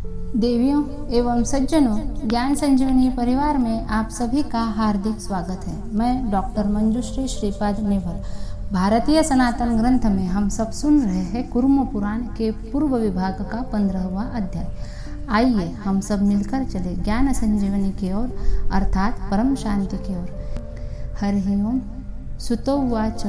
देवियों एवं सज्जनों, ज्ञान संजीवनी परिवार में आप सभी का हार्दिक स्वागत है। मैं डॉक्टर मंजुश्री श्रीपाद नेवर। भारतीय सनातन ग्रंथ में हम सब सुन रहे हैं कुर्म पुराण के पूर्व विभाग का 15वां अध्याय। आइए हम सब मिलकर चले ज्ञान संजीवनी की ओर, अर्थात परम शांति की ओर। हरि ओम। सुतोवाच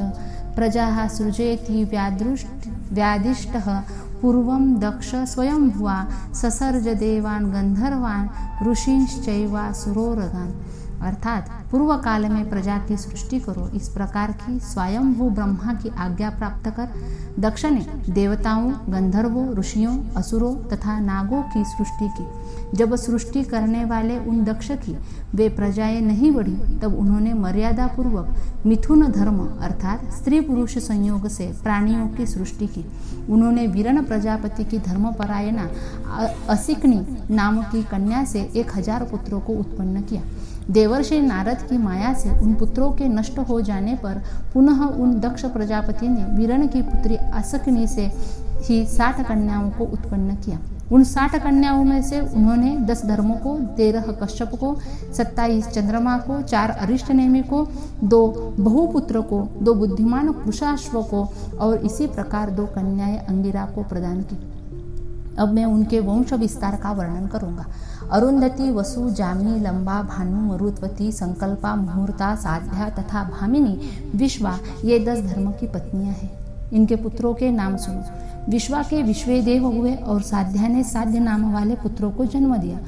प्रजा सृजेति व्यादिष्टः पूर्वं दक्ष स्वयंभुवा ससर्ज देवान गंधर्वान ऋषिश्चैवासुरोरगान। अर्थात पूर्व काल में प्रजा की सृष्टि करो, इस प्रकार की स्वयंभू ब्रह्मा की आज्ञा प्राप्त कर दक्ष ने देवताओं, गंधर्वों, ऋषियों, असुरों तथा नागों की सृष्टि की। जब सृष्टि करने वाले उन दक्ष की वे प्रजाएं नहीं बढ़ी, तब उन्होंने मर्यादा पूर्वक मिथुन धर्म अर्थात स्त्री पुरुष संयोग से प्राणियों की सृष्टि की। उन्होंने वीरण प्रजापति की धर्मपरायणा असिकनी नाम की कन्या से 1000 पुत्रों को उत्पन्न किया। देवर्षि नारद की माया से उन पुत्रों के नष्ट हो जाने पर पुनः उन दक्ष प्रजापति ने वीरण की पुत्री असिकनी से ही 60 कन्याओं को उत्पन्न किया। उन 60 कन्याओं में से उन्होंने 10 धर्मों को, 13 कश्यप को, 27 चंद्रमा को, 4 अरिष्टनेमि को, 2 बहुपुत्र को, 2 बुद्धिमान कुशाश्व को और इसी प्रकार 2 कन्याएं अंगिरा को प्रदान की। अब मैं उनके वंश विस्तार का वर्णन करूंगा। अरुंधति, वसु, जामिनी, लंबा, भानु, मरुत्वती, संकल्पा, मुहूर्ता, साध्या तथा भामिनी, विश्वा ये 10 धर्म की पत्नियां हैं। इनके पुत्रों के नाम सुनो। विश्वा के विश्वेदेव हुए और साध्या ने साध्य नाम वाले पुत्रों को जन्म दिया।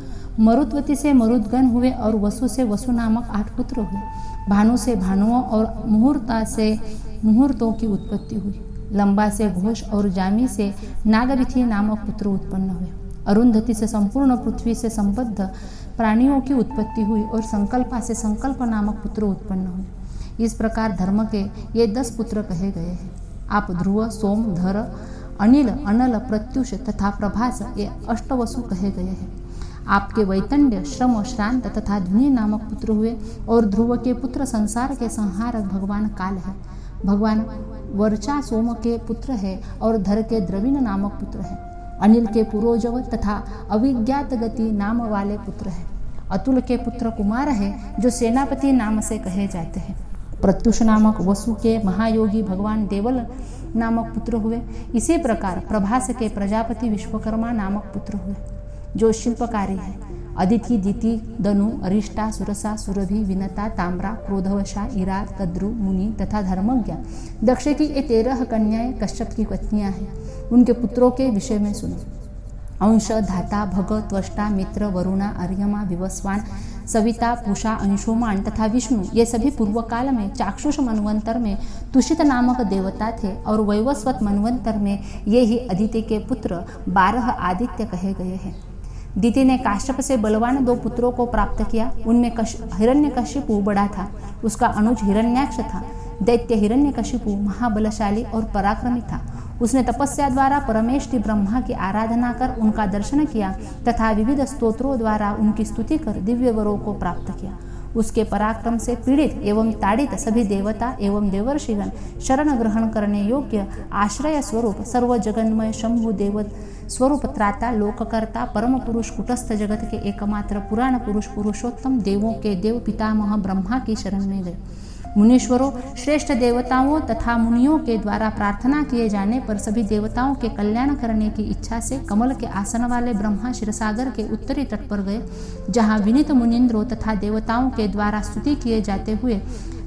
मरुत्वती से मरुद्गण हुए और वसु से वसु नामक 8 पुत्र हुए। भानु से भानुओं और मुहूर्ता से मुहूर्तों की उत्पत्ति हुई। लंबा से घोष और जामी से नागविथि नामक पुत्र उत्पन्न हुए। अरुंधति से संपूर्ण पृथ्वी से संबद्ध प्राणियों की उत्पत्ति हुई और संकल्पा से संकल्प नामक पुत्र उत्पन्न हुए। इस प्रकार धर्म के ये 10 पुत्र कहे गए हैं। आप ध्रुव, सोम, धर, अनिल, अनल, प्रत्युष तथा प्रभास ये 8 वसु कहे गए हैं। आपके वैतंड्य, श्रम, श्रांत तथा ध्वनि नामक पुत्र हुए और ध्रुव के पुत्र संसार के संहारक भगवान काल है। भगवान वर्चा सोम के पुत्र है और धर के द्रविण नामक पुत्र है। अनिल के पुरोजव तथा अविज्ञात गति नाम वाले पुत्र है। अतुल के पुत्र कुमार है जो सेनापति नाम से कहे जाते हैं। प्रत्युष नामक वसु के महायोगी भगवान देवल नामक पुत्र हुए। इसी प्रकार प्रभास के प्रजापति विश्वकर्मा नामक पुत्र हुए जो शिल्पकारी है। अदिति, दिति, दनु, अरिष्टा, सुरसा, सुरभि, विनता, ताम्रा, क्रोधवशा, इरा, कद्रु, मुनि तथा धर्मज्ञ। दक्ष की ये 13 कन्याएं कश्यप की पत्नियां हैं। उनके पुत्रों के विषय में सुनो। अंश, धाता, भग, त्वष्टा, मित्र, वरुणा, अर्यमा, विवस्वान, सविता, पूषा, अंशुमान तथा विष्णु ये सभी पूर्व काल में चाक्षुष मनवंतर में तुषित नामक देवता थे और वैवस्वत मनवंतर में ये ही अदिति के पुत्र 12 आदित्य कहे गए हैं। दिति ने काश्यप से बलवान 2 पुत्रों को प्राप्त किया। उनमें हिरण्यकशिपु बड़ा था, उसका अनुज हिरण्याक्ष था। दैत्य हिरण्यकशिपु महाबलशाली और पराक्रमी था। उसने तपस्या द्वारा परमेष्टि ब्रह्मा की आराधना कर उनका दर्शन किया तथा विविध स्तोत्रों द्वारा उनकी स्तुति कर दिव्य वरों को प्राप्त किया। उसके पराक्रम से पीड़ित एवं ताड़ित सभी देवता एवं देवर्षिगण शरण ग्रहण करने योग्य आश्रय स्वरूप सर्व जगन्मय शंभु देव स्वरूप त्राता, लोककर्ता, परम पुरुष, कुटस्थ जगत के एकमात्र पुराण पुरुष, पुरुषोत्तम, देवों के देव पितामह ब्रह्मा की शरण में गए। मुनीश्वरों, श्रेष्ठ देवताओं तथा मुनियों के द्वारा प्रार्थना किए जाने पर सभी देवताओं के कल्याण करने की इच्छा से कमल के आसन वाले ब्रह्मा क्षीरसागर के उत्तरी तट पर गए, जहाँ विनीत मुनीन्द्रों तथा देवताओं के द्वारा स्तुति किए जाते हुए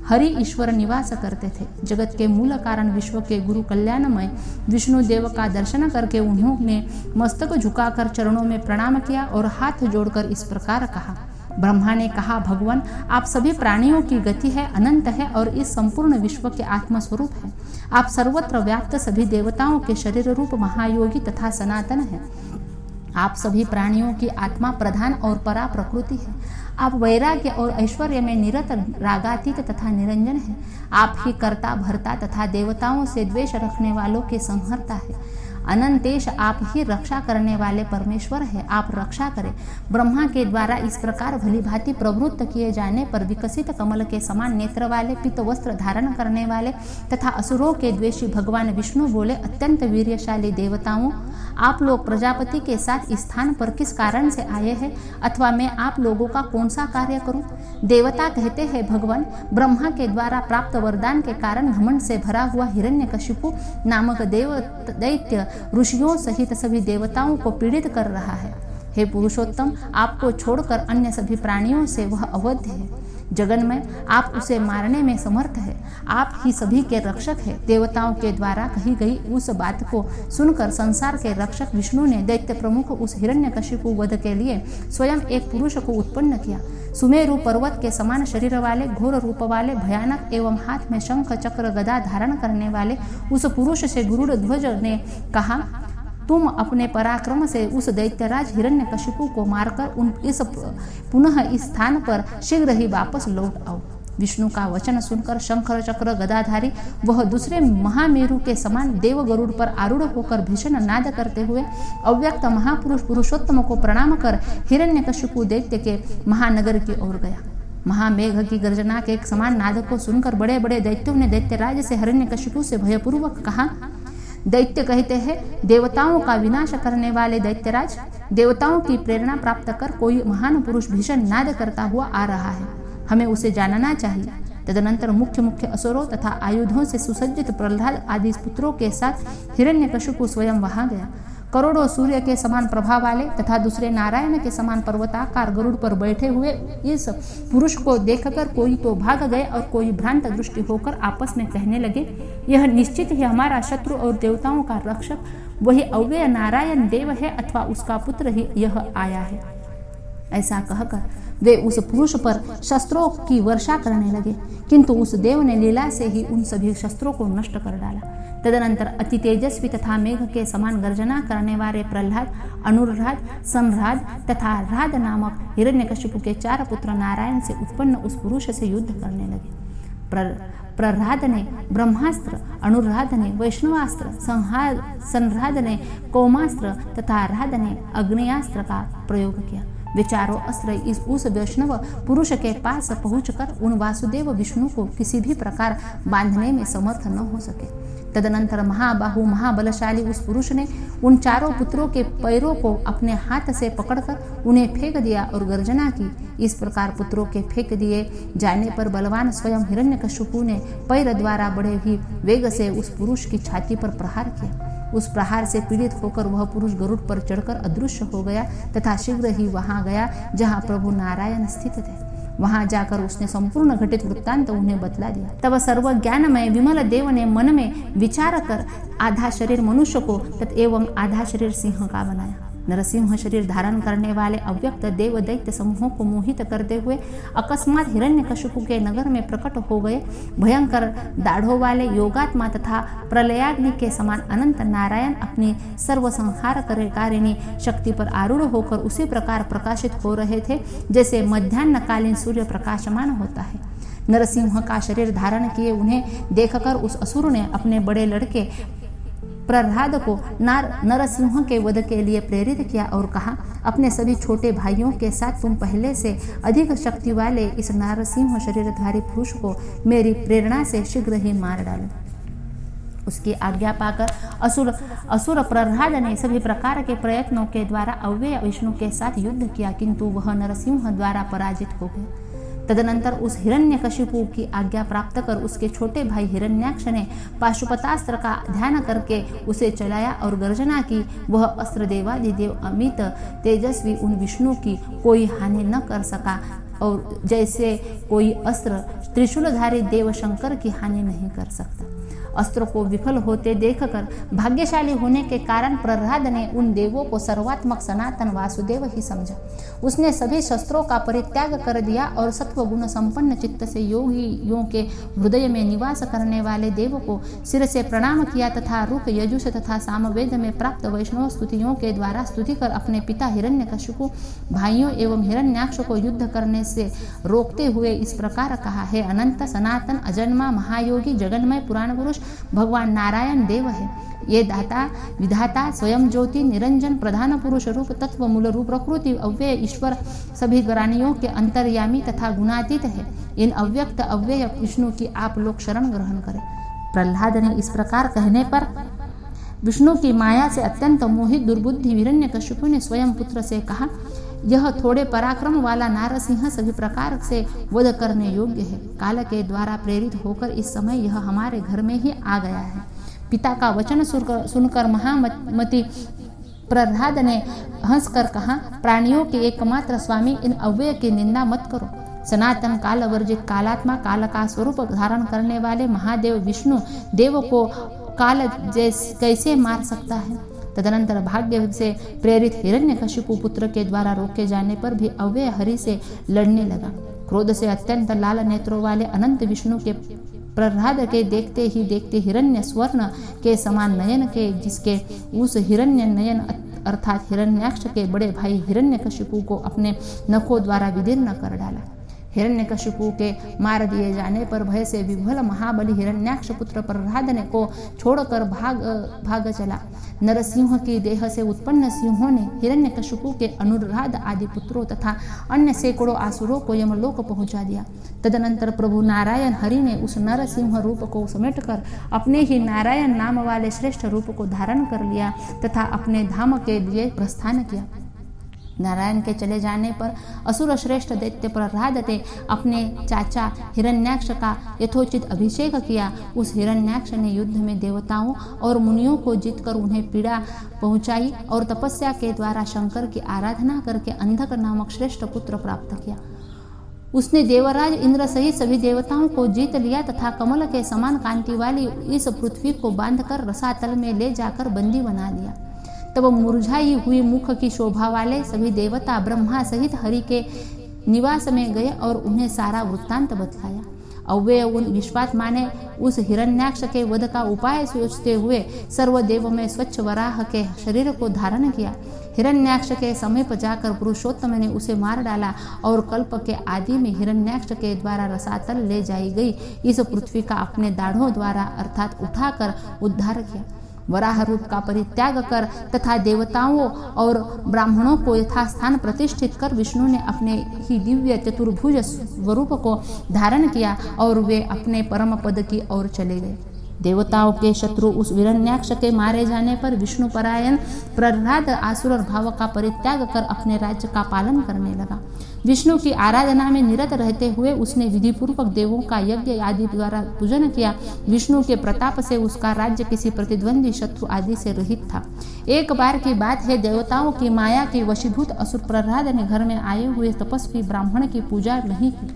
हरि ईश्वर निवास करते थे। जगत के मूल कारण विश्व के गुरु कल्याणमय विष्णु देव का दर्शन करके उन्होंने मस्तक झुकाकर चरणों में प्रणाम किया और हाथ जोड़कर इस प्रकार कहा। ब्रह्मा ने कहा, भगवान आप सभी प्राणियों की गति है, अनंत है और इस संपूर्ण विश्व के आत्मस्वरूप है। आप सर्वत्र व्याप्त सभी देवताओं के शरीर रूप महायोगी तथा सनातन है। आप सभी प्राणियों की आत्मा प्रधान और परा प्रकृति है। आप वैराग्य और ऐश्वर्य में निरत, रागातीत तथा निरंजन है। आप ही कर्ता, भर्ता तथा देवताओं से द्वेष रखने वालों के संहर्ता है। अनंतेश आप ही रक्षा करने वाले परमेश्वर है। आप रक्षा करें। ब्रह्मा के द्वारा इस प्रकार भली भांति प्रवृत्त किए जाने पर विकसित कमल के समान नेत्र वाले, पीत वस्त्र धारण करने वाले तथा असुरों के द्वेषी भगवान विष्णु बोले, अत्यंत वीर्यशाली देवताओं आप लोग प्रजापति के साथ इस स्थान पर किस कारण से आए हैं, अथवा मैं आप लोगों का कौन सा कार्य करूं? देवता कहते हैं, भगवान, ब्रह्मा के द्वारा प्राप्त वरदान के कारण घमंड से भरा हुआ हिरण्यकशिपु नामक दैत्य ऋषियों सहित सभी देवताओं को पीड़ित कर रहा है। हे पुरुषोत्तम, आपको छोड़कर अन्य सभी प्राणियों से वह अवध्य है। जगन में आप उसे मारने में समर्थ है। आप ही सभी के रक्षक है। देवताओं के द्वारा कही गई उस बात को सुनकर संसार के रक्षक विष्णु ने दैत्य प्रमुख उस हिरण्यकशिपु वध के लिए स्वयं एक पुरुष को उत्पन्न किया। सुमेरु पर्वत के समान शरीर वाले, घोर रूप वाले, भयानक एवं हाथ में शंख चक्र गदा धारण करने वाले उस पुरुष से गरुड़ ध्वज ने कहा, तुम अपने पराक्रम से उस दैत्यराज हिरण्यकशिपु को मारकर इस पुनः इस स्थान पर शीघ्र ही वापस लौट आओ। विष्णु का वचन सुनकर शंख चक्र गदाधारी वह दूसरे महामेरु के समान देव गरुड़ पर आरूढ़ होकर भीषण नाद करते हुए अव्यक्त महापुरुष पुरुषोत्तम को प्रणाम कर हिरण्यकशिपु दैत्य के महानगर की ओर गया। महामेघ की गर्जना के एक समान नाद को सुनकर बड़े बड़े दैत्यों ने दैत्यराज से हिरण्यकशिपु से भयपूर्वक कहा। दैत्य कहते हैं, देवताओं का विनाश करने वाले दैत्यराज, देवताओं की प्रेरणा प्राप्त कर कोई महान पुरुष भीषण नाद करता हुआ आ रहा है, हमें उसे जानना चाहिए। तदनंतर मुख्य मुख्य असुरों तथा आयुधों से सुसज्जित प्रहलाद आदि पुत्रों के साथ हिरण्यकशिपु स्वयं वहां गया। करोड़ों सूर्य के समान प्रभाव वाले तथा दूसरे नारायण के समान पर्वताकार गरुड़ पर बैठे हुए इस पुरुष को देखकर कोई तो भाग गए और कोई भ्रांत दृष्टि होकर आपस में कहने लगे, यह निश्चित ही हमारा शत्रु और देवताओं का रक्षक वही अव्यय नारायण देव है, अथवा उसका पुत्र ही यह आया है। ऐसा कहकर वे उस पुरुष पर शस्त्रों की वर्षा करने लगे, किंतु उस देव ने लीला से ही उन सभी शस्त्रों को नष्ट कर डाला। तदनंतर अति तेजस्वी तथा मेघ के समान गर्जना करने वाले प्रहलाद, अनुराध, संराध तथा राध नामक हिरण्यकशिपु के 4 पुत्र नारायण से उत्पन्न उस पुरुष से युद्ध करने लगे। प्रहलाद ने ब्रह्मास्त्र, अनुराध ने वैष्णवास्त्र, संराध ने कौमास्त्र तथा राध ने अग्नियास्त्र का प्रयोग किया। वे चारों अस्त्र उस वैष्णव पुरुष के पास पहुंचकर उन वासुदेव विष्णु को किसी भी प्रकार बांधने में समर्थ न हो सके। तदनंतर महाबाहु महाबलशाली उस पुरुष ने उन चारों पुत्रों के पैरों को अपने हाथ से पकड़कर उन्हें फेंक दिया और गर्जना की। इस प्रकार पुत्रों के फेंक दिए जाने पर बलवान स्वयं हिरण्यकशिपु ने पैर द्वारा बड़े ही वेग से उस पुरुष की छाती पर प्रहार किया। उस प्रहार से पीड़ित होकर वह पुरुष गरुड़ पर चढ़कर अदृश्य हो गया तथा शीघ्र ही वहां गया जहां प्रभु नारायण स्थित थे। वहां जाकर उसने संपूर्ण घटित वृत्तांत उन्हें बतला दिया। तब सर्वज्ञानमय विमल देव ने मन में विचार कर आधा शरीर मनुष्य को एवं आधा शरीर सिंह का बनाया। नरसिंह शरीर धारण करने वाले अव्यक्त देव दैत्य समूहों को मोहित करते हुए अकस्मात हिरण्यकशिपु के नगर में प्रकट हो गए। भयंकर दाढ़ों वाले योगात्मा तथा प्रलयाग्नि के समान अनंत नारायण अपनी सर्वसंहार कारिणी शक्ति पर आरूढ़ होकर उसी प्रकार प्रकाशित हो रहे थे जैसे मध्याह्नकालीन सूर्य प्रकाशमान होता है। नरसिंह का शरीर धारण किए उन्हें देखकर उस असुर ने अपने बड़े लड़के प्रहलाद को नरसिंह के वध के लिए प्रेरित किया और कहा, अपने सभी छोटे भाइयों के साथ तुम पहले से अधिक शक्ति वाले इस नरसिंह शरीरधारी पुरुष को मेरी प्रेरणा से शीघ्र ही मार डालो। उसकी आज्ञा पाकर असुर प्रहलाद ने सभी प्रकार के प्रयत्नों के द्वारा अव्यय विष्णु के साथ युद्ध किया, किंतु वह नरसिंह द्वारा पराजित हो गया। तदनंतर उस हिरण्यकशिपु की आज्ञा प्राप्त कर उसके छोटे भाई हिरण्याक्ष ने पाशुपतास्त्र का ध्यान करके उसे चलाया और गर्जना की। वह अस्त्र देवादिदेव अमित तेजस्वी उन विष्णु की कोई हानि न कर सका और जैसे कोई अस्त्र त्रिशूलधारी देव शंकर की हानि नहीं कर सकता। अस्त्र को विफल होते देखकर भाग्यशाली होने के कारण प्रहलाद ने उन देवों को सर्वात्मक सनातन वासुदेव ही समझा। उसने सभी शस्त्रों का परित्याग कर दिया और सत्व गुण संपन्न चित्त से योगियों के हृदय में निवास करने वाले देव को सिर से प्रणाम किया तथा रुक यजुष तथा सामवेद में प्राप्त वैष्णव स्तुतियों के द्वारा स्तुति कर अपने पिता हिरण्यकशिपु भाइयों एवं हिरण्याक्ष को युद्ध करने से रोकते हुए इस प्रकार कहा, है अनंत सनातन अजन्मा महायोगी जगन्मय पुराण पुरुष भगवान नारायण देव है। ये दाता विधाता स्वयं ज्योति निरंजन प्रधान पुरुष रूप तत्व मूल रूप प्रकृति अव्यय ईश्वर सभी प्राणियों के अंतर्यामी तथा गुणातीत है। इन अव्यक्त अव्यय विष्णु की आप लोग शरण ग्रहण करें। प्रहलाद ने इस प्रकार कहने पर विष्णु की माया से अत्यंत मोहित दुर्बुद्धि हिरण्यकशिपु ने स्वयं पुत्र से कहा, यह थोड़े पराक्रम वाला नारसिंह सभी प्रकार से वध करने योग्य है। काल के द्वारा प्रेरित होकर इस समय यह हमारे घर में ही आ गया है। पिता का वचन सुनकर महामति प्रह्लाद ने हंसकर कहा, प्राणियों के एकमात्र स्वामी इन अव्यय की निंदा मत करो। सनातन काल वर्जित कालात्मा काल का स्वरूप धारण करने वाले महादेव विष्णु देव को काल कैसे मार सकता है। तदनंतर भाग्य से प्रेरित हिरण्यकशिपु पुत्र के द्वारा रोके जाने पर भी अव्यय हरि से लड़ने लगा। क्रोध से अत्यंत लाल नेत्रों वाले अनंत विष्णु के प्रह्लाद के देखते ही देखते हिरण्य स्वर्ण के समान नयन के जिसके उस हिरण्य नयन अर्थात हिरण्याक्ष के बड़े भाई हिरण्यकशिपु को अपने नखों द्वारा विदीर्ण कर डाला। हिरण्यकशिपु के मार दिए जाने पर भय से विह्वल महाबली हिरण्याक्ष पुत्र प्रह्लाद ने को छोड़कर भाग चला। नरसिंह की देह से उत्पन्न सिंहों ने हिरण्यकशिपु के अनुराध आदि पुत्रों तथा अन्य सैकड़ों आसुरों को यमलोक पहुंचा दिया। तदनंतर प्रभु नारायण हरि ने उस नरसिंह रूप को समेटकर अपने ही नारायण नाम वाले श्रेष्ठ रूप को धारण कर लिया तथा अपने धाम के लिए प्रस्थान किया। नारायण के चले जाने पर असुर श्रेष्ठ दैत्य प्रह्लाद ने अपने चाचा हिरण्याक्ष का यथोचित अभिषेक किया। उस हिरण्याक्ष ने युद्ध में देवताओं और मुनियों को जीतकर उन्हें पीड़ा पहुंचाई और तपस्या के द्वारा शंकर की आराधना करके अंधक नामक श्रेष्ठ पुत्र प्राप्त किया। उसने देवराज इंद्र सहित सभी देवताओं को जीत लिया तथा कमल के समान कांति वाली इस पृथ्वी को बांधकर रसातल में ले जाकर बंदी बना लिया। तब मुरझाई हुई मुख की शोभा वाले सभी देवता ब्रह्मा सहित हरि के निवास में गए और उन्हें सारा वृत्तांत बतलाया। अव्यय उन विश्वात्मा ने उस हिरण्याक्ष के वध का उपाय सोचते हुए सर्वदेव में स्वच्छ वराह के शरीर को धारण किया। हिरण्याक्ष के समीप जाकर पुरुषोत्तम ने उसे मार डाला और कल्प के आदि में हिरण्याक्ष के द्वारा रसातल ले जाई गई इस पृथ्वी का अपने दाढ़ों द्वारा अर्थात उठाकर उद्धार किया। वराह रूप का परित्याग कर तथा देवताओं और ब्राह्मणों को यथास्थान प्रतिष्ठित कर विष्णु ने अपने ही दिव्य चतुर्भुज स्वरूप को धारण किया और वे अपने परम पद की ओर चले गए। देवताओं के शत्रु उस हिरण्याक्ष के मारे जाने पर विष्णु परायण प्रह्लाद आसुर भाव का परित्याग कर अपने राज्य का पालन करने लगा। विष्णु की आराधना में निरत रहते हुए उसने विधि पूर्वक देवों का यज्ञ आदि द्वारा पूजन किया। विष्णु के प्रताप से उसका राज्य किसी प्रतिद्वंदी शत्रु आदि से रहित था। एक बार की बात है, देवताओं की माया के वशीभूत असुर प्रह्लाद ने घर में आए हुए तपस्वी ब्राह्मण की पूजा नहीं की।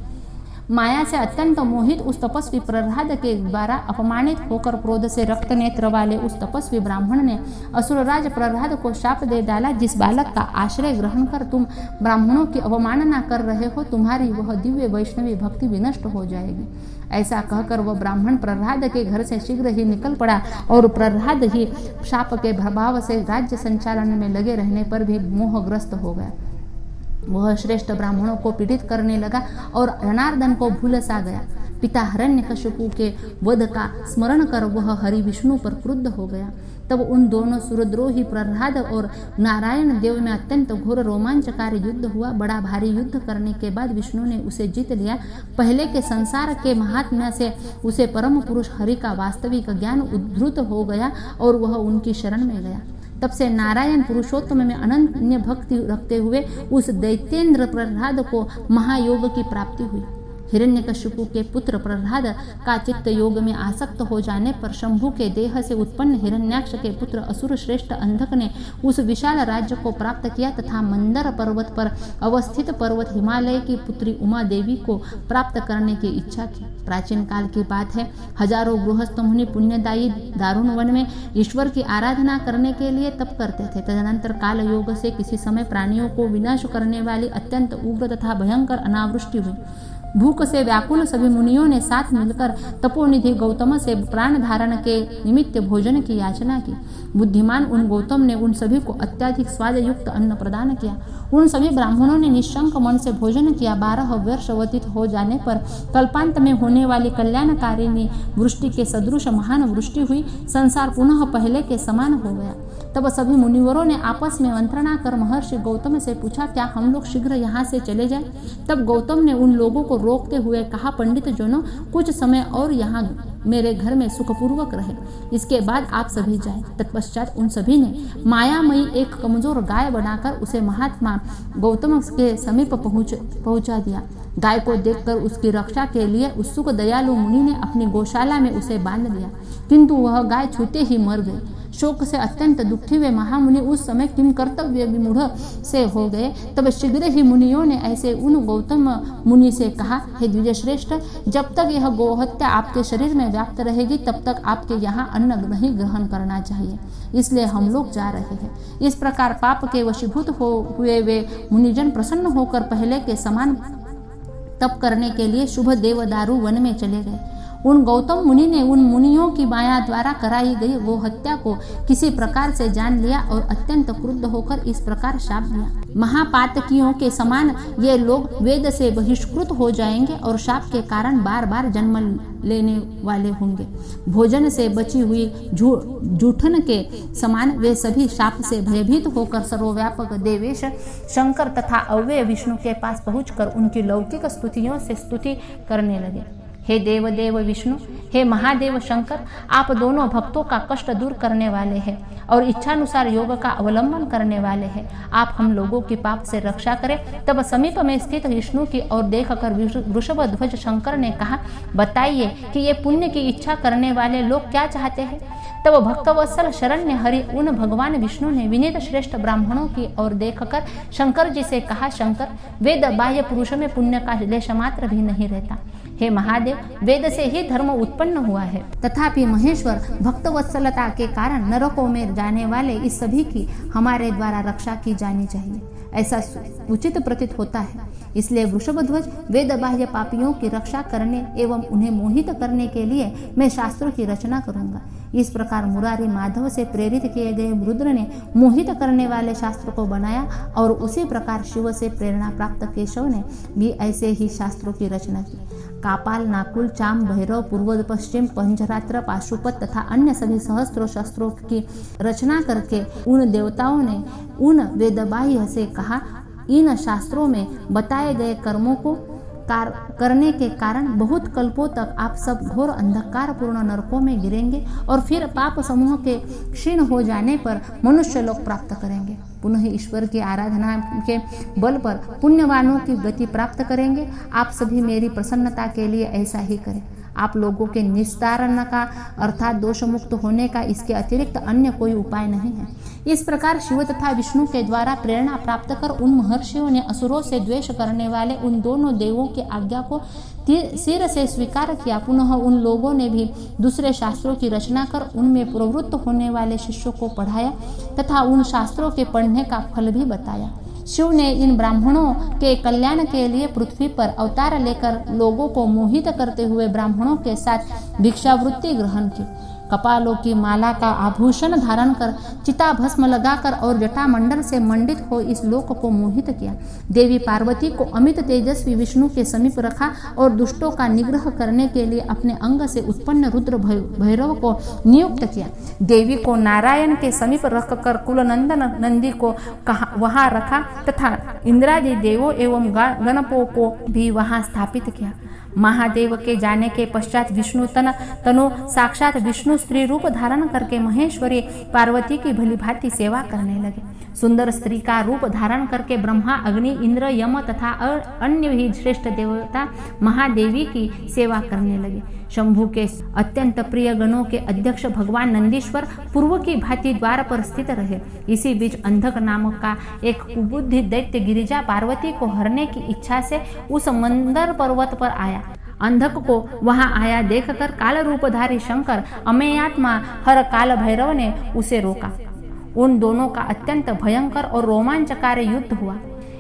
माया से अत्यंत मोहित उस तपस्वी प्रह्लाद के द्वारा अपमानित होकर क्रोध से रक्त नेत्र वाले उस तपस्वी ब्राह्मण ने असुरराज प्रह्लाद को शाप दे डाला, जिस बालक का आश्रय ग्रहण कर तुम ब्राह्मणों की अवमानना कर रहे हो, तुम्हारी वह दिव्य वैष्णवी भक्ति विनष्ट हो जाएगी। ऐसा कहकर वह ब्राह्मण प्रह्लाद के घर से शीघ्र ही निकल पड़ा और प्रह्लाद ही शाप के प्रभाव से राज्य संचालन में लगे रहने पर भी मोहग्रस्त हो गया। वह श्रेष्ठ ब्राह्मणों को पीड़ित करने लगा और जनार्दन को भूल सा गया। पिता हिरण्यकशिपु के वध का स्मरण कर वह हरि विष्णु पर क्रुद्ध हो गया। तब उन दोनों सुरद्रोही प्रह्लाद और नारायण देव में अत्यंत घोर रोमांचकारी युद्ध हुआ। बड़ा भारी युद्ध करने के बाद विष्णु ने उसे जीत लिया। पहले के संसार के महात्म्य से उसे परम पुरुष हरि का वास्तविक ज्ञान उद्धृत हो गया और वह उनकी शरण में गया। तब से नारायण पुरुषोत्तम में अनन्य भक्ति रखते हुए उस दैत्येंद्र प्रह्लाद को महायोग की प्राप्ति हुई। हिरण्यकशिपु के पुत्र प्रह्लाद का चित्त योग में आसक्त हो जाने पर शंभु के देह से उत्पन्न हिरण्याक्ष के पुत्र असुर श्रेष्ठ अंधक ने उस विशाल राज्य को प्राप्त किया तथा मंदर पर्वत पर अवस्थित पर्वत हिमालय की पुत्री उमा देवी को प्राप्त करने की इच्छा की। प्राचीन काल की बात है, हजारों गृहस्थ मुनि पुण्यदायी दारुण वन में ईश्वर की आराधना करने के लिए तप करते थे। तदनंतर काल योग से किसी समय प्राणियों को विनाश करने वाली अत्यंत उग्र तथा भयंकर अनावृष्टि हुई। भूख से व्याकुल सभी मुनियों ने साथ मिलकर तपोनिधि गौतम से प्राण धारण के निमित्त भोजन की याचना की। बुद्धिमान उन गौतम ने उन सभी को अत्यधिक स्वाद युक्त अन्न प्रदान किया। उन सभी ब्राह्मणों ने निशंक मन से भोजन किया। 12 वर्ष व्यतीत हो जाने पर कल्पांत में होने वाली कल्याणकारिणी वृष्टि के सदृश महान वृष्टि हुई। संसार पुनः पहले के समान हो गया। तब सभी मुनिवरों ने आपस में मंत्रणा कर महर्षि गौतम से पूछा, क्या हम लोग शीघ्र यहाँ से चले जाएं? तब गौतम ने उन लोगों को रोकते हुए कहा, पंडित जनों, कुछ समय और यहाँ मेरे घर में सुखपूर्वक रहे। इसके बाद आप सभी जाए। तत्पश्चात उन सभी ने मायामयी एक कमजोर गाय बनाकर उसे महात्मा गौतम के समीप पहुंचा दिया। गाय को देखकर उसकी रक्षा के लिए उत्सुक दयालु मुनि ने अपनी गौशाला में उसे बांध दिया, किंतु वह गाय छूते ही मर गई। शोक से अत्यंत दुखी हुए महामुनि उस समय किम कर्तव्य विमूढ़ से हो गए। तब शीघ्र ही मुनियों ने ऐसे उन गौतम मुनि से कहा, हे द्विजश्रेष्ठ, जब तक यह गोहत्या आपके शरीर में व्याप्त रहेगी तब तक आपके यहाँ अन्न नहीं ग्रहण करना चाहिए, इसलिए हम लोग जा रहे हैं। इस प्रकार पाप के वशीभूत हुए वे मुनिजन प्रसन्न होकर पहले के समान तप करने के लिए शुभ देवदारू वन में चले गए। उन गौतम मुनि ने उन मुनियों की माया द्वारा कराई गई गोहत्या को किसी प्रकार से जान लिया और अत्यंत क्रुद्ध होकर इस प्रकार शाप दिया, महापातकियों के समान ये लोग वेद से बहिष्कृत हो जाएंगे और शाप के कारण बार बार जन्म लेने वाले होंगे। भोजन से बची हुई जूठन के समान वे सभी शाप से भयभीत होकर सर्वव्यापक देवेश शंकर तथा अव्यय विष्णु के पास पहुंचकर उनकी लौकिक स्तुतियों से स्तुति करने लगे। हे देवदेव विष्णु, हे महादेव शंकर, आप दोनों भक्तों का कष्ट दूर करने वाले हैं और इच्छानुसार योग का अवलंबन करने वाले हैं। आप हम लोगों की पाप से रक्षा करें। तब समीप में स्थित विष्णु की ओर देखकर वृषभ ध्वज शंकर ने कहा, बताइए कि ये पुण्य की इच्छा करने वाले लोग क्या चाहते हैं। तब भक्तवत्सल शरण्य हरि उन भगवान विष्णु ने विनीत श्रेष्ठ ब्राह्मणों की ओर देखकर शंकर जी से कहा, शंकर, वेद बाह्य पुरुष में पुण्य का लेश मात्र भी नहीं रहता। हे महादेव, वेद से ही धर्म उत्पन्न हुआ है, तथापि महेश्वर भक्तवत्सलता के कारण नरकों में जाने वाले इस सभी की हमारे द्वारा रक्षा की जानी चाहिए, ऐसा उचित प्रतीत होता है। इसलिए वृषभध्वज, वेद बाह्य पापियों की रक्षा करने एवं उन्हें मोहित करने के लिए मैं शास्त्रों की रचना करूंगा। इस प्रकार मुरारी माधव से प्रेरित किए गए रुद्र ने मोहित करने वाले शास्त्र को बनाया और उसी प्रकार शिव से प्रेरणा प्राप्त केशव ने भी ऐसे ही शास्त्रों की रचना की। कापाल, नाकुल, चाम, भैरव, पूर्व पश्चिम, पंचरात्र, पाशुपत तथा अन्य सभी सहस्त्रों शास्त्रों की रचना करके उन देवताओं ने उन वेदबाह्य से कहा, इन शास्त्रों में बताए गए कर्मों को करने के कारण बहुत कल्पों तक आप सब घोर अंधकार पूर्ण नरकों में गिरेंगे और फिर पाप समूह के क्षीण हो जाने पर मनुष्य लोक प्राप्त करेंगे। पुनः ईश्वर की आराधना के बल पर पुण्यवानों की गति प्राप्त करेंगे। आप सभी मेरी प्रसन्नता के लिए ऐसा ही करें। आप लोगों के निस्तारण का अर्थात दोष मुक्त होने का इसके अतिरिक्त अन्य कोई उपाय नहीं है। इस प्रकार शिव तथा विष्णु के द्वारा प्रेरणा प्राप्त कर उन महर्षियों ने असुरों से द्वेष करने वाले उन दोनों देवों की आज्ञा को सिर से स्वीकार किया। पुनः उन लोगों ने भी दूसरे शास्त्रों की रचना कर उनमें प्रवृत्त होने वाले शिष्यों को पढ़ाया तथा उन शास्त्रों के पढ़ने का फल भी बताया। शिव ने इन ब्राह्मणों के कल्याण के लिए पृथ्वी पर अवतार लेकर लोगों को मोहित करते हुए ब्राह्मणों के साथ भिक्षावृत्ति ग्रहण की। कपालों की माला का आभूषण धारण कर, चिता भस्म लगाकर और जटामंडल से मंडित हो इस लोक को मोहित किया। देवी पार्वती को अमित तेजस्वी विष्णु के समीप रखा और दुष्टों का निग्रह करने के लिए अपने अंग से उत्पन्न रुद्र भैरव को नियुक्त किया। देवी को नारायण के समीप रखकर कुलनंदन नंदी को वहां रखा तथा इंद्रादि देवों एवं गणपों को भी वहां स्थापित किया। महादेव के जाने के पश्चात विष्णु तनु साक्षात विष्णु स्त्री रूप धारण करके महेश्वरी पार्वती की भलीभांति सेवा करने लगे। सुंदर स्त्री का रूप धारण करके ब्रह्मा, अग्नि, इंद्र, यम तथा अन्य भी श्रेष्ठ देवता महादेवी की सेवा करने लगे। शंभु के अत्यंत प्रिय गणों के अध्यक्ष भगवान नंदीश्वर पूर्व की भांति द्वार पर स्थित रहे। इसी बीच अंधक नामक का एक कुबुद्धि दैत्य गिरिजा पार्वती को हरने की इच्छा से उस मंदर पर्वत पर आया। अंधक को वहां आया देखकर काल रूपधारी शंकर अमेयात्मा हर काल भैरव ने उसे रोका। उन दोनों का अत्यंत भयंकर और रोमांचकारी युद्ध हुआ।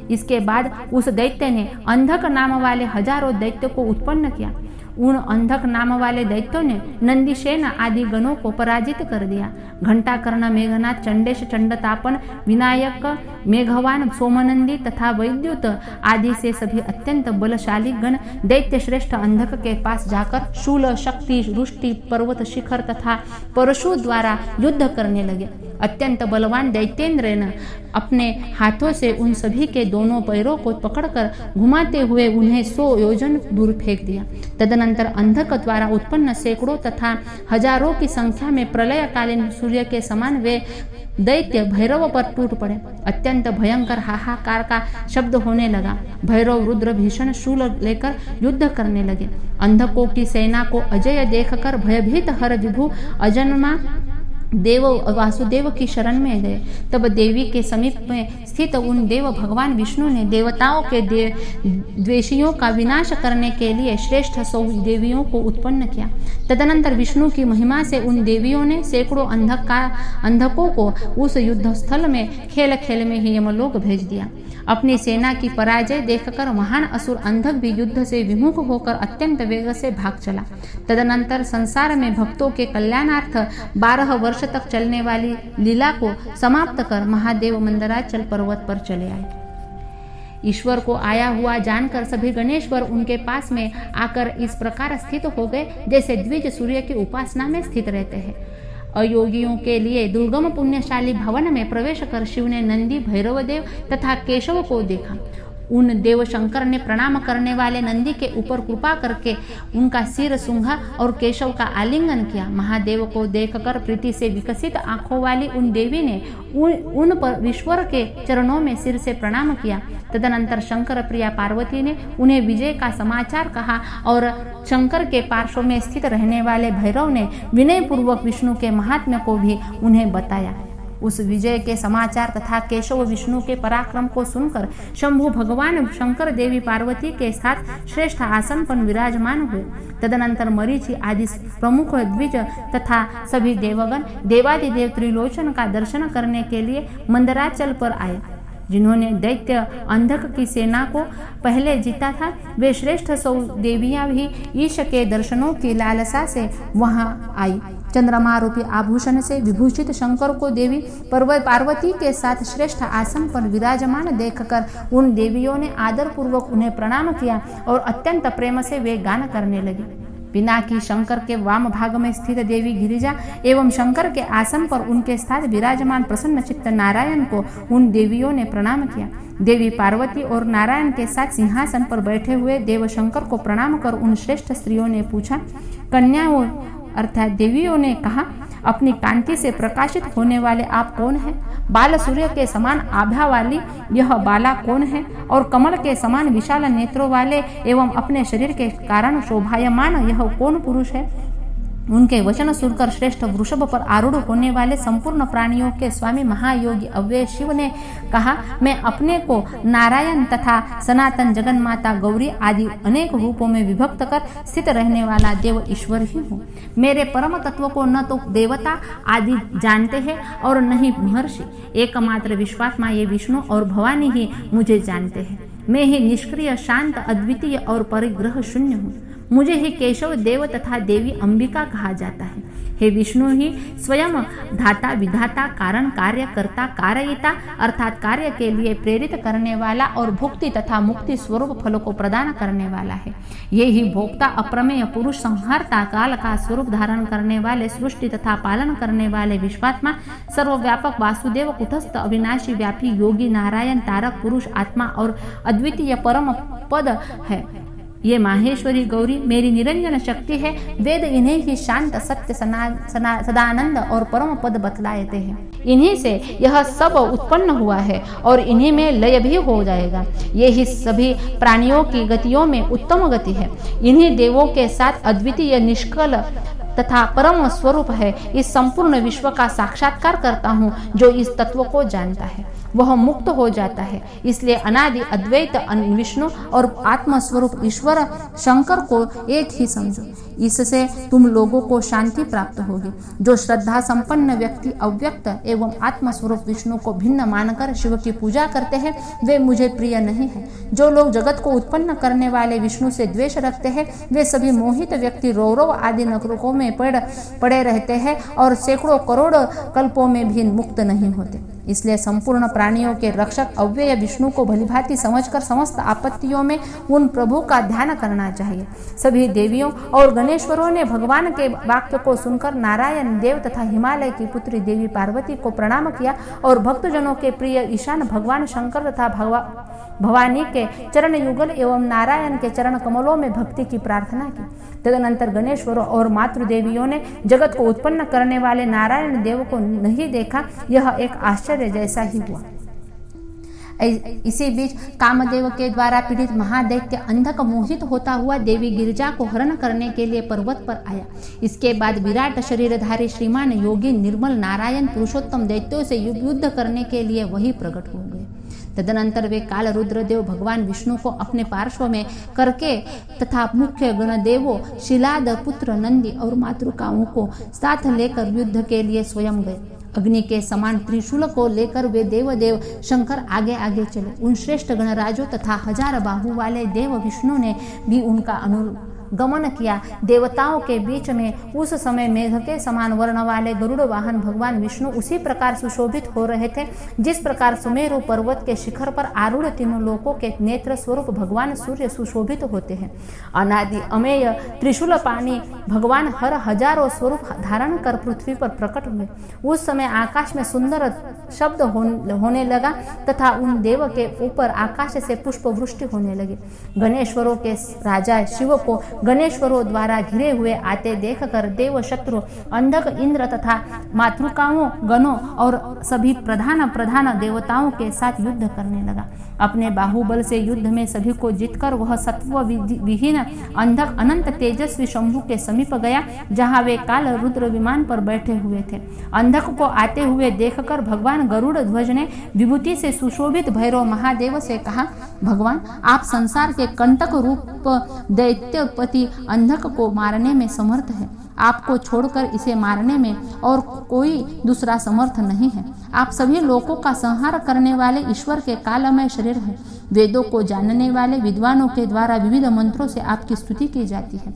इसके बाद उस दैत्य ने अंधक नाम वाले हजारों दैत्यों को उत्पन्न किया। उन अंधक नाम वाले दैत्यों ने नंदीसेन आदि गणों को पराजित कर दिया। घंटाकर्ण, मेघनाथ, चंडेश, चंडतापन, विनायक, मेघवान, सोमनंदी तथा वैद्युत आदि से सभी अत्यंत बलशाली गण दैत्य श्रेष्ठ अंधक के पास जाकर शूल, शक्ति, रुष्टि, पर्वत शिखर तथा परशु द्वारा युद्ध करने लगे। अत्यंत बलवान दैत्येंद्र ने अपने हाथों से उन सभी के दोनों पैरों को पकड़कर घुमाते हुए उन्हें 100 योजन दूर फेंक दिया। तदनंतर अंधक द्वारा उत्पन्न सैकड़ों तथा हजारों की संख्या में प्रलयकालीन सूर्य के समान वे दैत्य भैरव पर टूट पड़े। अत्यंत भयंकर हाहाकार का शब्द होने लगा। भैरव रुद्र भीषण शूल लेकर युद्ध करने लगे। अंधकों की सेना को अजय देखकर भयभीत हर विभु अजन्मा देव वासुदेव की शरण में गए। तब देवी के समीप में स्थित उन देव भगवान विष्णु ने देवताओं के द्वेषियों का विनाश करने के लिए श्रेष्ठ 100 देवियों को उत्पन्न किया। तदनंतर विष्णु की महिमा से उन देवियों ने सैकड़ों अंधकों को उस युद्ध स्थल में खेल खेल में ही यमलोक भेज दिया। अपनी सेना की पराजय देखकर महान असुर अंधक भी युद्ध से विमुख होकर अत्यंत वेग से भाग चला। तदनंतर संसार में भक्तों के कल्याणार्थ 12 वर्ष तक चलने वाली लीला को समाप्त कर महादेव मंदराचल पर्वत पर चले आए। ईश्वर को आया हुआ जानकर सभी गणेश्वर उनके पास में आकर इस प्रकार स्थित हो गए जैसे द्विज सूर्य की उपासना में स्थित रहते हैं। अयोगियों के लिए दुर्गम पुण्यशाली भवन में प्रवेश कर शिव ने नंदी, भैरवदेव तथा केशव को देखा। उन देव शंकर ने प्रणाम करने वाले नंदी के ऊपर कृपा करके उनका सिर सूंघा और केशव का आलिंगन किया। महादेव को देखकर प्रीति से विकसित आंखों वाली उन देवी ने उन पर ईश्वर के चरणों में सिर से प्रणाम किया। तदनंतर शंकर प्रिया पार्वती ने उन्हें विजय का समाचार कहा और शंकर के पार्श्व में स्थित रहने वाले भैरव ने विनय पूर्वक विष्णु के महात्म्य को भी उन्हें बताया। उस विजय के समाचार तथा केशव विष्णु के पराक्रम को सुनकर शंभु भगवान शंकर देवी पार्वती के साथ श्रेष्ठ आसन पर विराजमान हुए। तदनंतर मरीचि आदि प्रमुख द्विज तथा सभी देवगण देवादिदेव त्रिलोचन का दर्शन करने के लिए मंदराचल पर आए। जिन्होंने दैत्य अंधक की सेना को पहले जीता था, वे श्रेष्ठ 100 देवियां भी ईश के दर्शनों की लालसा से वहां आई। चंद्रमा रूपी आभूषण से विभूषित शंकर को देवी पार्वती के साथ श्रेष्ठ आसन पर विराजमान देखकर उन देवियों ने आदर पूर्वक उन्हें प्रणाम किया और अत्यंत प्रेम से वे गान करने लगे। पिनाकी शंकर के वाम भाग में स्थित देवी गिरिजा एवं शंकर के आसन पर उनके साथ विराजमान प्रसन्न चित्त नारायण को उन देवियों ने प्रणाम किया। देवी पार्वती और नारायण के साथ सिंहासन पर बैठे हुए देव शंकर को प्रणाम कर उन श्रेष्ठ स्त्रियों ने पूछा। कन्याओं अर्थात देवियों ने कहा, अपनी कांति से प्रकाशित होने वाले आप कौन हैं? बाल सूर्य के समान आभा वाली यह बाला कौन है? और कमल के समान विशाल नेत्रों वाले एवं अपने शरीर के कारण शोभायमान यह कौन पुरुष है? उनके वचन सुनकर श्रेष्ठ वृषभ पर आरूढ़ होने वाले संपूर्ण प्राणियों के स्वामी महायोगी अव्यय शिव ने कहा, मैं अपने को नारायण तथा सनातन जगन्माता गौरी आदि अनेक रूपों में विभक्त कर स्थित रहने वाला देव ईश्वर ही हूँ। मेरे परम तत्व को न तो देवता आदि जानते हैं और न ही महर्षि, एकमात्र विश्वात्मा ये विष्णु और भवानी ही मुझे जानते हैं। मैं ही निष्क्रिय, शांत, अद्वितीय और परिग्रह शून्य हूँ। मुझे ही केशव देव तथा देवी अंबिका कहा जाता है। हे विष्णु ही स्वयं धाता, विधाता, कारण, कार्यकर्ता, कारयिता अर्थात कार्य के लिए प्रेरित करने वाला और भुक्ति तथा मुक्ति स्वरूप फलों को प्रदान करने वाला है। ये ही भोक्ता, अप्रमेय पुरुष, संहारता, काल का स्वरूप धारण करने वाले, सृष्टि तथा पालन करने वाले विश्वात्मा, सर्वव्यापक वासुदेव, कुटस्थ, अविनाशी, व्यापी, योगी, नारायण, तारक, पुरुष, आत्मा और अद्वितीय परम पद है। ये माहेश्वरी गौरी मेरी निरंजन शक्ति है। वेद इन्हें ही शांत, सत्य, सदानंद और परम पद बतलाते हैं। इन्हीं से यह सब उत्पन्न हुआ है और इन्हीं में लय भी हो जाएगा। ये ही सभी प्राणियों की गतियों में उत्तम गति है। इन्हीं देवों के साथ अद्वितीय, निष्कल तथा परम स्वरूप है। इस संपूर्ण विश्व का साक्षात्कार करता हूँ। जो इस तत्व को जानता है वह मुक्त हो जाता है। इसलिए अनादि अद्वैत विष्णु और आत्मस्वरूप ईश्वर शंकर को एक ही समझो। इससे तुम लोगों को शांति प्राप्त होगी। जो श्रद्धा संपन्न व्यक्ति अव्यक्त एवं आत्मस्वरूप विष्णु को भिन्न मानकर शिव की पूजा करते हैं वे मुझे प्रिय नहीं है। जो लोग जगत को उत्पन्न करने वाले विष्णु से द्वेष रखते हैं वे सभी मोहित व्यक्ति रौरव आदि नरकों में पड़े रहते हैं और सैकड़ों करोड़ कल्पों में भी मुक्त नहीं होते। इसलिए संपूर्ण प्राणियों के रक्षक अव्यय विष्णु को भलीभांति समझकर समस्त आपत्तियों में उन प्रभु का ध्यान करना चाहिए। सभी देवियों और गणेश्वरों ने भगवान के वाक्य को सुनकर नारायण देव तथा हिमालय की पुत्री देवी पार्वती को प्रणाम किया और भक्तजनों के प्रिय ईशान भगवान शंकर तथा भवानी के चरण युगल एवं नारायण के चरण कमलों में भक्ति की प्रार्थना की। तदनंतर गणेश्वरों और मातृदेवियों ने जगत को उत्पन्न करने वाले नारायण देव को नहीं देखा। यह एक आश्चर्य जैसा ही हुआ। इसी बीच कामदेव के द्वारा पीड़ित महादैत्य अंधक मोहित होता हुआ देवी गिरिजा को हरण करने के लिए पर्वत पर आया। इसके बाद विराट शरीरधारी श्रीमान योगी निर्मल नारायण पुरुषोत्तम दैत्यों से युद्ध करने के लिए वही प्रकट हो गए। तदनंतर वे काल रुद्रदेव भगवान विष्णु को अपने पार्श्व में करके तथा मुख्य गणदेवों शिलाद पुत्र नंदी और मातृकाओं को साथ लेकर युद्ध के लिए स्वयं गए। अग्नि के समान त्रिशूल को लेकर वे देवदेव शंकर आगे आगे चले। उन श्रेष्ठ गणराजों तथा 1000 बाहु वाले देव विष्णु ने भी उनका अनुगमन किया। देवताओं के बीच में उस समय मेघ के समान वर्ण वाले गरुड़ वाहन भगवान विष्णु उसी प्रकार सुशोभित हो रहे थे जिस प्रकार सुमेरु पर्वत के शिखर पर आरूढ़ तीनों लोकों के नेत्र स्वरूप भगवान सूर्य सुशोभित होते हैं। अनादि अमेय त्रिशूल पानी भगवान हर हजारों स्वरूप धारण कर पृथ्वी पर प्रकट हुए। उस समय आकाश में सुंदर शब्द होने लगा तथा उन देव के ऊपर आकाश से पुष्प वृष्टि होने लगी। गणेश्वरों के राजा शिव को गणेश्वरों द्वारा घिरे हुए आते देखकर देव शत्रु अंधक इंद्र तथा मातृकाओं गणों और सभी प्रधान देवताओं के साथ युद्ध करने लगा। अपने बाहुबल से युद्ध में सभी को जीतकर वह सत्व विहीन अंधक अनंत तेजस्वी शंभु के समीप गया जहां वे काल रुद्र विमान पर बैठे हुए थे। अंधक को आते हुए देखकर भगवान गरुड़ ध्वज ने विभूति से सुशोभित भैरव महादेव से कहा, भगवान आप संसार के कंटक रूप दैत्यपति अंधक को मारने में समर्थ है। आपको छोड़कर इसे मारने में और कोई दूसरा समर्थ नहीं है। आप सभी लोगों का संहार करने वाले ईश्वर के कालमय शरीर हैं। वेदों को जानने वाले विद्वानों के द्वारा विविध मंत्रों से आपकी स्तुति की जाती है।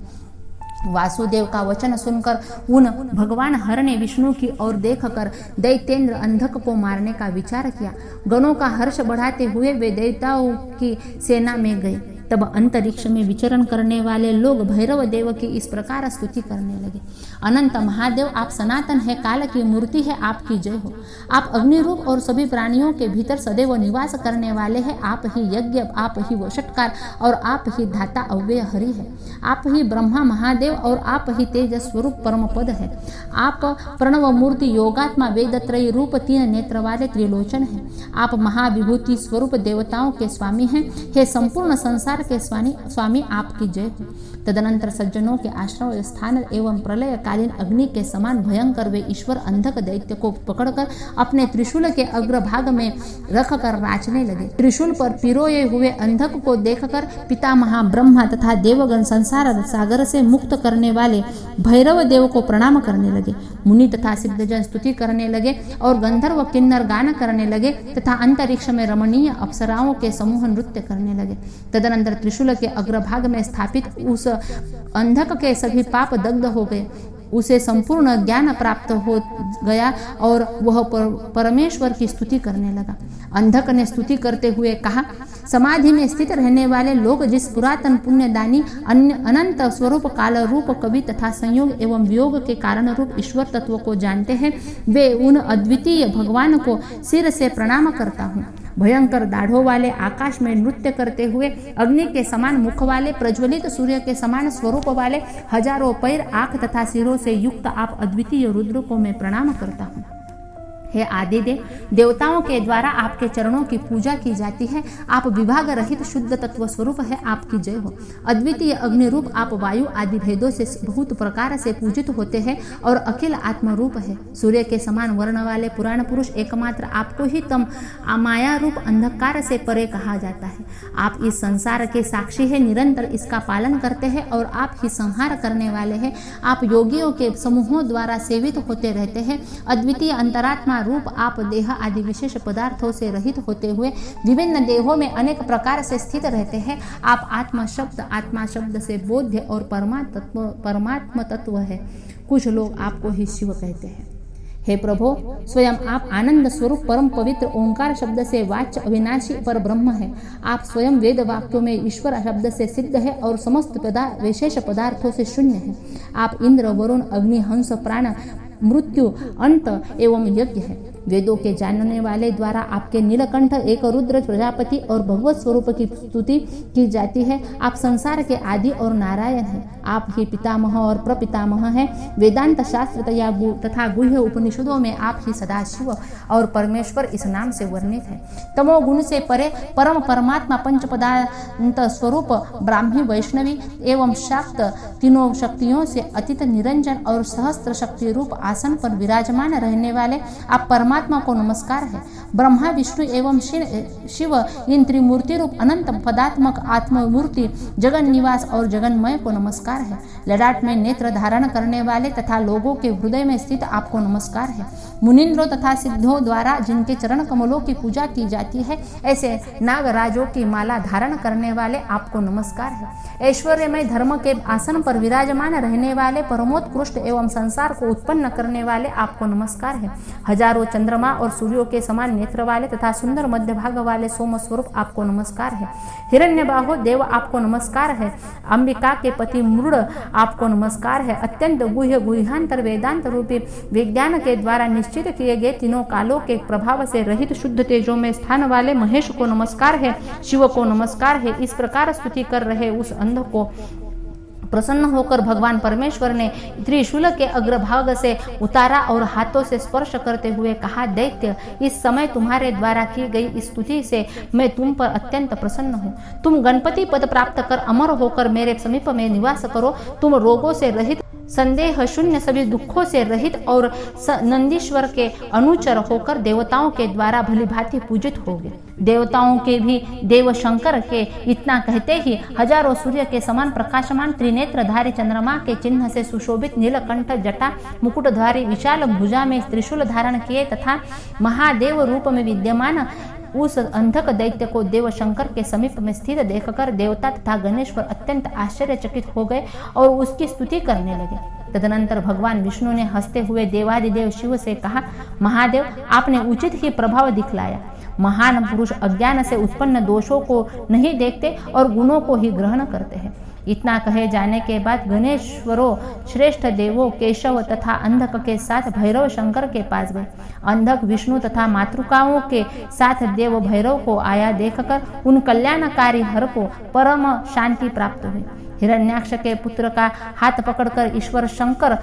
वासुदेव का वचन सुनकर उन भगवान हर ने विष्णु की ओर देखकर दैत्येंद्र अंधक को मारने का विचार किया। गणों का हर्ष बढ़ाते हुए वे देवताओं की सेना में गए। तब अंतरिक्ष में विचरण करने वाले लोग भैरव देव की इस प्रकार स्तुति करने लगे, अनंत महादेव आप सनातन है, काल की मूर्ति है, आपकी जय हो। आप अग्नि रूप और सभी प्राणियों के भीतर सदैव निवास करने वाले हैं। आप ही यज्ञ, आप ही वशटकार और आप ही धाता अव्यय हरि है। आप ही ब्रह्मा महादेव और आप ही तेज स्वरूप परम पद है। आप प्रणव मूर्ति योगात्मा वेदत्रयी रूप 3 नेत्र वाले त्रिलोचन है। आप महाविभूति स्वरूप देवताओं के स्वामी हैं। हे संपूर्ण संसार के स्वामी आपकी जय हो। तदनंतर सज्जनों के आश्रय स्थान एवं प्रलयकालीन अग्नि के समान भयंकर वे ईश्वर अंधक दैत्य को पकड़कर अपने त्रिशूल के अग्रभाग में रखकर नाचने लगे। त्रिशूल पर पिरोए हुए अंधक को देखकर पितामह ब्रह्मा तथा देवगण संसार सागर से मुक्त करने वाले भैरव देव को प्रणाम करने लगे। मुनि तथा सिद्धजन स्तुति करने लगे और गंधर्व किन्नर गान करने लगे तथा अंतरिक्ष में रमणीय अप्सराओं के समूह नृत्य करने लगे। तदनंतर त्रिशूल के अग्रभाग में स्थापित उस अंधक के सभी पाप दग्ध हो गए। उसे संपूर्ण ज्ञान प्राप्त हो गया और वह परमेश्वर की स्तुति करने लगा। अंधक ने स्तुति करते हुए कहा, समाधि में स्थित रहने वाले लोग जिस पुरातन पुण्यदानी अनंत स्वरूप काल रूप कवि तथा संयोग एवं वियोग के कारण रूप ईश्वर तत्व को जानते हैं, वे उन अद्वितीय भगवान को सिर से प्रणाम करता हूँ। भयंकर दाढ़ों वाले आकाश में नृत्य करते हुए अग्नि के समान मुख वाले प्रज्वलित सूर्य के समान स्वरूप वाले हजारों पैर आंख तथा सिरों से युक्त आप अद्वितीय रुद्र को मैं प्रणाम करता हूँ। हे आदिदेव, देवताओं के द्वारा आपके चरणों की पूजा की जाती है। आप विभाग रहित शुद्ध तत्व स्वरूप है, आपकी जय हो। अद्वितीय अग्नि रूप आप वायु आदि भेदों से बहुत प्रकार से पूजित होते हैं और अखिल आत्म रूप है। सूर्य के समान वर्ण वाले पुराण पुरुष एकमात्र आपको ही तम माया रूप अंधकार से परे कहा जाता है। आप इस संसार के साक्षी है, निरंतर इसका पालन करते हैं और आप ही संहार करने वाले हैं। आप योगियों के समूहों द्वारा सेवित होते रहते हैं। अद्वितीय अंतरात्मा रूप आप देह आदि विशेष पदार्थों से रहित होते हुए विभिन्न देहों में अनेक प्रकार से स्थित रहते हैं। आप आत्मा शब्द से बोध्य और परमात्म तत्व है। कुछ लोग आपको ही शिव कहते हैं। हे प्रभो, स्वयं आप आनंद स्वरूप परम पवित्र ओंकार शब्द से वाच्य अविनाशी पर ब्रह्म है। आप स्वयं वेद वाक्यों में ईश्वर शब्द से सिद्ध है और समस्त विशेष पदार्थों से शून्य है। आप इंद्र, वरुण, अग्नि, हंस, प्राण, मृत्यु, अंत एवं यज्ञ है। वेदों के जानने वाले द्वारा आपके नीलकंठ, एक रुद्र, प्रजापति और भगवत स्वरूप की स्तुति की जाती है। आप संसार के आदि और नारायण हैं। आप ही पितामह और प्रपितामह हैं। वेदांत शास्त्र तथा गुह्य उपनिषदों में आप ही सदाशिव और परमेश्वर इस नाम से वर्णित है। तमोगुण से परे परम परमात्मा पंच पदार्थ स्वरूप ब्राह्मी, वैष्णवी एवं शाक्त तीनों शक्तियों से अतीत, निरंजन और सहस्त्र शक्ति रूप आसन पर विराजमान रहने वाले आप परमात्मा को नमस्कार है। ब्रह्मा, विष्णु एवं शिव इन त्रिमूर्ति रूप अनंत पदात्मक आत्ममूर्ति जगन निवास और जगन्मय को नमस्कार है। ललाट में नेत्र धारण करने वाले तथा लोगों के हृदय में स्थित आपको नमस्कार है। मुनिंद्रों तथा सिद्धों द्वारा जिनके चरण कमलों की पूजा की जाती है, ऐसे नागराजों की माला धारण करने वाले आपको नमस्कार है। ऐश्वर्यमय धर्म के आसन पर विराजमान रहने वाले परमोत्कृष्ट एवं संसार को उत्पन्न करने वाले आपको नमस्कार है। हजारों चंद्रमा और सूर्यों के समान नेत्र वाले तथा सुंदर मध्य भाग वाले सोम स्वरूप आपको नमस्कार है। हिरण्यबाहो देव आपको नमस्कार है। अंबिका के पति मृड आपको नमस्कार है। अत्यंत गुह्य गुह्यांतर वेदांत रूपी विज्ञान के द्वारा निश्चित किए गए तीनों कालों के प्रभाव से रहित शुद्ध तेजों में स्थान वाले महेश को नमस्कार है। शिव को नमस्कार है। इस प्रकार स्तुति कर रहे उस अंध को प्रसन्न होकर भगवान परमेश्वर ने त्रिशूल के अग्रभाग से उतारा और हाथों से स्पर्श करते हुए कहा, दैत्य, इस समय तुम्हारे द्वारा की गई स्तुति से मैं तुम पर अत्यंत प्रसन्न हूँ। तुम गणपति पद प्राप्त कर अमर होकर मेरे समीप में निवास करो। तुम रोगों से रहित, संदेह शून्य, सभी दुखों से रहित और नंदीश्वर के अनुचर होकर देवताओं के द्वारा भलीभांति पूजित होगे। देवताओं के भी देव शंकर के इतना कहते ही हजारों सूर्य के समान प्रकाशमान त्रिनेत्रधारी चंद्रमा के चिन्ह से सुशोभित नीलकंठ जटा मुकुटधारी विशाल भुजा में त्रिशूल धारण किए तथा महादेव रूप में विद्यमान उस अंधक दैत्य को देव शंकर के समीप में स्थित देखकर देवता तथा गणेश्वर अत्यंत आश्चर्यचकित हो गए और उसकी स्तुति करने लगे। तदनंतर भगवान विष्णु ने हंसते हुए देवादिदेव शिव से कहा, महादेव, आपने उचित ही प्रभाव दिखलाया। महान पुरुष अज्ञान से उत्पन्न दोषों को नहीं देखते और गुणों को ही ग्रहण करते हैं। इतना कहे जाने के बाद गणेश्वरों श्रेष्ठ देवों केशव तथा अंधक के साथ भैरव शंकर के पास गए। अंधक विष्णु तथा मातृकाओं के साथ देव भैरव को आया देखकर उन कल्याणकारी हर को परम शांति प्राप्त हुई। हिरण्याक्ष के पुत्र का हाथ पकड़कर ईश्वर शंकर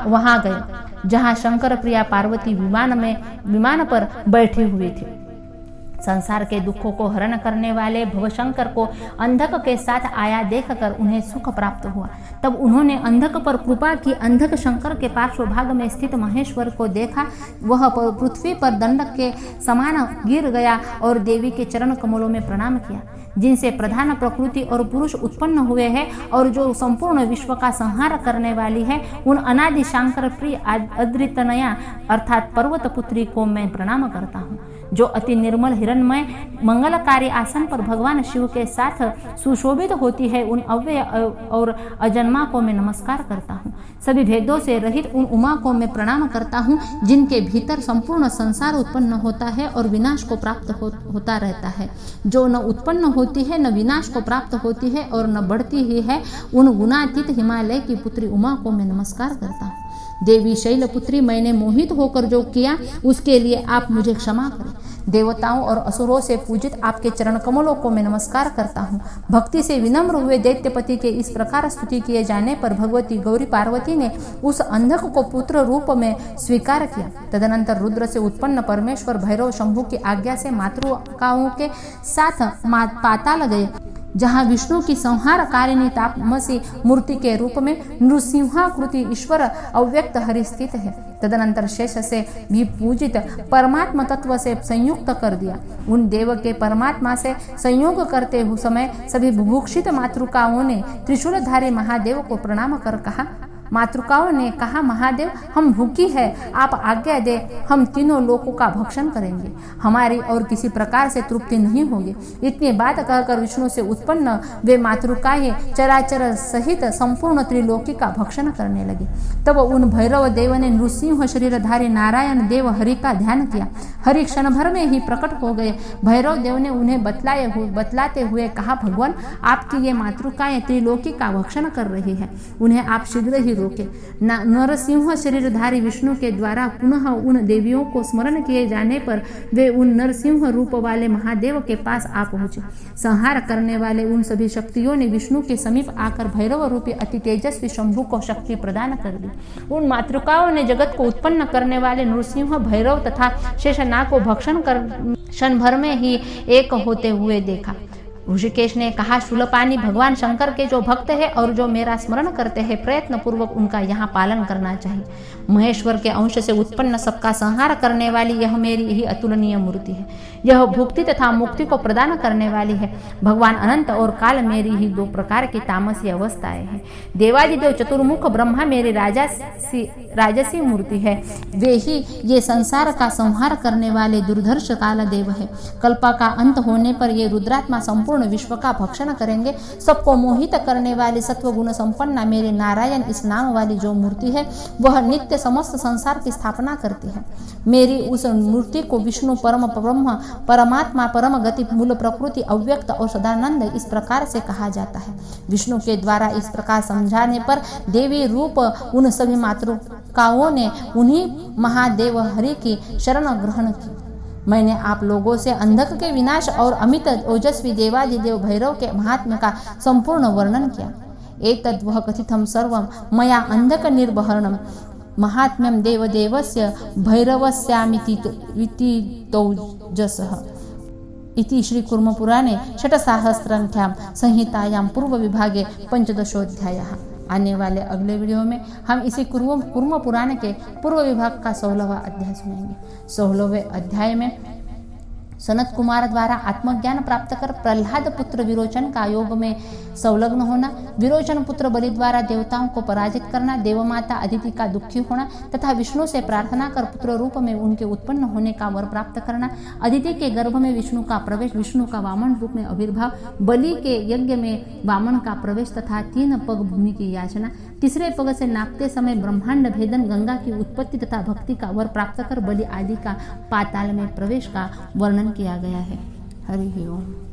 वहां गए जहां शंकर प्रिया पार्वती विमान पर बैठी हुई थी। संसार के दुखों को हरण करने वाले भवशंकर को अंधक के साथ आया देखकर उन्हें सुख प्राप्त हुआ। तब उन्होंने अंधक पर कृपा की। अंधक शंकर के पार्श्वभाग में स्थित महेश्वर को देखा। वह पृथ्वी पर दंडक के समान गिर गया और देवी के चरण कमलों में प्रणाम किया, जिनसे प्रधान प्रकृति और पुरुष उत्पन्न हुए हैं और जो संपूर्ण विश्व का संहार करने वाली है। उन अनादि शंकर प्रिय अद्रितनया अर्थात पर्वत पुत्री को मैं प्रणाम करता हूँ, जो अति निर्मल हिरणमय मंगलकारी आसन पर भगवान शिव के साथ सुशोभित होती है। उन अव्यय और अजन्मा को मैं नमस्कार करता हूँ। सभी भेदों से रहित उन उमा को मैं प्रणाम करता हूँ, जिनके भीतर संपूर्ण संसार उत्पन्न होता है और विनाश को प्राप्त होता रहता है, जो न उत्पन्न होती है न विनाश को प्राप्त होती है और न बढ़ती ही है। उन गुणातीत हिमालय की पुत्री उमा को मैं नमस्कार करता हूँ। देवी शैलपुत्री, मैंने मोहित होकर जो किया उसके लिए आप मुझे क्षमा करें। देवताओं और असुरों से पूजित आपके चरण कमलों को मैं नमस्कार करता हूँ। भक्ति से विनम्र हुए दैत्यपति के इस प्रकार स्तुति किए जाने पर भगवती गौरी पार्वती ने उस अंधक को पुत्र रूप में स्वीकार किया। तदनंतर रुद्र से उत्पन्न परमेश्वर भैरव शंभु की आज्ञा से मातृकाओं के साथ पाताल गए, जहाँ विष्णु की संहारकारिणी तापमसी मूर्ति के रूप में नृसिंहाकृति ईश्वर अव्यक्त हरि स्थित है। तदनंतर शेष से भी पूजित परमात्मा तत्व से संयुक्त कर दिया। उन देव के परमात्मा से संयोग करते हुए समय सभी बुभुक्षित मातृकाओं ने त्रिशूलधारी महादेव को प्रणाम कर कहा, मातृकाओं ने कहा, महादेव हम भूखी है, आप आज्ञा दे, हम तीनों लोकों का भक्षण करेंगे, हमारी और किसी प्रकार से तृप्ति नहीं होगी। इतनी बात कहकर विष्णु से उत्पन्न वे मातृकाएं चराचर सहित संपूर्ण त्रिलोकी का भक्षण करने लगी। तब उन भैरव देव ने नृसिंह शरीरधारी नारायण देव हरि का ध्यान किया। हरि क्षण भर में ही प्रकट हो गए। भैरव देव ने उन्हें बतलाते हुए कहा, भगवान आपकी ये मातृकाएं त्रिलोकी का भक्षण कर रही है, उन्हें आप शीघ्र ही रोके। नरसिंह शरीरधारी विष्णु के द्वारा पुनः उन देवियों को स्मरण किए जाने पर वे उन नरसिंह रूप वाले महादेव के पास आ पहुंचे। संहार करने वाले उन सभी शक्तियों ने विष्णु के समीप आकर भैरव रूपी अति तेजस्वी शंभु को शक्ति प्रदान कर दी। उन मातृकाओं ने जगत को उत्पन्न करने वाले नृसिंह, भैरव तथा शेषनाग को भक्षण कर क्षण भर में ही एक होते हुए देखा। ऋषिकेश ने कहा, शूलपानी भगवान शंकर के जो भक्त है और जो मेरा स्मरण करते हैं, प्रयत्न पूर्वक उनका यहाँ पालन करना चाहिए। महेश्वर के अंश से उत्पन्न सबका संहार करने वाली यह मेरी ही अतुलनीय मूर्ति है। यह भुक्ति तथा मुक्ति को प्रदान करने वाली है। भगवान अनंत और काल मेरी ही दो प्रकार की तामसी अवस्थाएं हैं। देवादिदेव चतुर्मुख ब्रह्मा मेरी राजसी मूर्ति है। वे ही ये संसार का संहार करने वाले दुर्धर्ष काल देव है। कल्प का अंत होने पर ये रुद्रात्मा संपूर्ण विश्व का भक्षण करेंगे। सबको मोहित करने वाली सत्वगुण संपन्ना मेरे नारायण इस नाम वाली जो मूर्ति है, वह नित्य समस्त संसार की स्थापना करती है। मेरी उस मूर्ति को विष्णु, परम ब्रह्म, परमात्मा, परम गति, मूल प्रकृति, अव्यक्त और सदानंद इस प्रकार से कहा जाता है। विष्णु के द्वारा इस प्रकार समझाने पर देवी रूप उन सभी मातृकाओं ने उन्हीं महादेव हरि की शरण ग्रहण की। मैंने आप लोगों से अंधक के विनाश और अमित ओजस्वी देवादिदेव भैरव के महात्म्य का संपूर्ण वर्णन किया। एतद् वह कथितं सर्वं मया अंधक निर्बहरणं महात्म्यं देवदेवस्य भैरवस्यामिति तौजसः इति श्री कूर्मपुराणे षट्सहस्राख्यां संहितायां पूर्व विभागे 15ोऽध्यायः। आने वाले अगले वीडियो में हम इसी कूर्म पुराण के पूर्व विभाग का 16वां अध्याय सुनेंगे। 16वें अध्याय में सनत कुमार द्वारा आत्मज्ञान प्राप्त कर प्रहलाद पुत्र विरोचन का योग में संलग्न होना, विरोचन पुत्र बलि द्वारा देवताओं को पराजित करना, देवमाता अदिति का दुखी होना तथा विष्णु से प्रार्थना कर पुत्र रूप में उनके उत्पन्न होने का वर प्राप्त करना, अदिति के गर्भ में विष्णु का प्रवेश, विष्णु का वामन रूप में आविर्भाव, बलि के यज्ञ में वामन का प्रवेश तथा 3 पग भूमि की याचना, तीसरे पग से नापते समय ब्रह्मांड भेदन, गंगा की उत्पत्ति तथा भक्ति का वर प्राप्त कर बलि आदि का पाताल में प्रवेश का वर्णन किया गया है। हरि ओम।